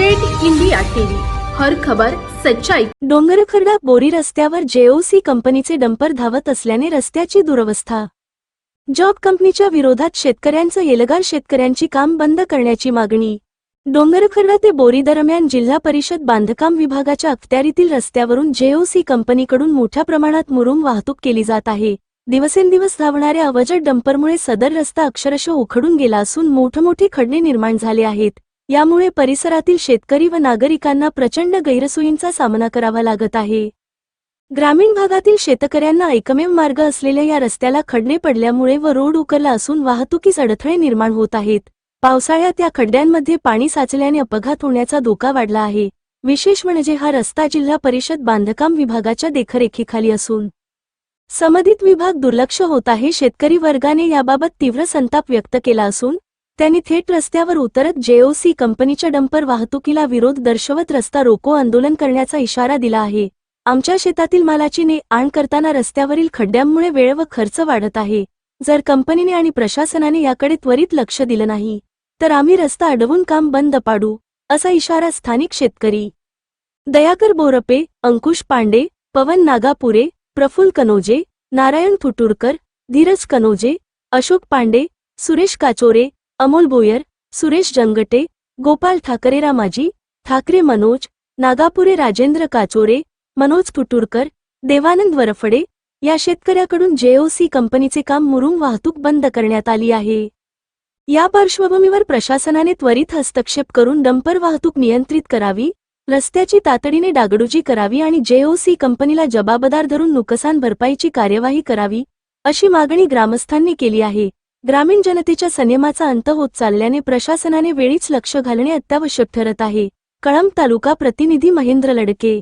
Great India TV, हर खबर सच्चाई। डोंगरखर्डा बोरी रस्त्यावर जेओसी कंपनीचे डंपर धावत असल्याने रस्त्याची दुरवस्था। जॉब कंपनीच्या विरोधात शेतकऱ्यांचं एल्गार, शेतकऱ्यांची काम बंद करण्याची मागणी। डोंगरखर्डा ते बोरी दरम्यान जिल्हा परिषद बांधकाम विभागाच्या अखत्यारीतील रस्त्यावरून जेओसी कंपनीकडून मोठ्या प्रमाणात मुरुम वाहतूक केली जात आहे। दिवसेंदिवस धावणाऱ्या अवजड डंपरमुळे सदर रस्ता अक्षरशः उखडून गेला असून मोठमोठे खड्डे निर्माण झाले आहेत। यामुळे परिसरातील शेतकरी व नागरिकांना प्रचंड गैरसोयींचा सामना करावा लागत आहे। ग्रामीण भागातील शेतकऱ्यांना एकमेव मार्ग असलेल्या या रस्त्याला खड्डे पडल्यामुळे व रोड उकरला असून वाहतुकीस अडथळे निर्माण होत आहेत। पावसाळ्यात या खड्ड्यांमध्ये पाणी साचल्याने अपघात होण्याचा धोका वाढला आहे। विशेष म्हणजे हा रस्ता जिल्हा परिषद बांधकाम विभागाच्या देखरेखीखाली असून संबंधित विभाग दुर्लक्ष होत आहे। शेतकरी वर्गाने याबाबत तीव्र संताप व्यक्त केला असून त्यांनी थेट रस्त्यावर उतरत जेओसी कंपनीच्या डंपर वाहतुकीला विरोध दर्शवत रस्ता रोको आंदोलन करण्याचा इशारा दिला आहे। आमच्या शेतातील मालाची ने-आण करताना रस्त्यावरील खड्ड्यांमुळे वेळ व खर्च वाढत आहे। जर कंपनीने आणि प्रशासनाने याकडे त्वरित लक्ष दिलं नाही तर आम्ही रस्ता अडवून काम बंद पाडू, असा इशारा स्थानिक शेतकरी दयाकर बोरपे, अंकुश पांडे, पवन नागापुरे, प्रफुल्ल कनोजे, नारायण फुटुरकर, धीरज कनोजे, अशोक पांडे, सुरेश काचोरे, अमोल बोयर, सुरेश जंगटे, गोपाल ठाकरे, रामाजी ठाकरे, मनोज नागापुरे, राजेंद्र काचोरे, मनोज फुटुरकर, देवानंद वरफडे या शेतकऱ्याकडून जेओसी कंपनीचे काम मुरुम वाहतूक बंद करण्यात आली आहे। या पार्श्वभूमीवर प्रशासनाने त्वरित हस्तक्षेप करून डंपर वाहतूक नियंत्रित करावी, रस्त्याची तातडीने डागडुजी करावी आणि जेओसी कंपनीला जबाबदार धरून नुकसान भरपाईची कार्यवाही करावी, अशी मागणी ग्रामस्थांनी केली आहे। ग्रामीण जनतेच्या संयमाचा अंत होत चालल्याने प्रशासनाने वेळीच लक्ष घालणे अत्यावश्यक ठरत आहे। कळंब तालुका प्रतिनिधी महेंद्र लडके।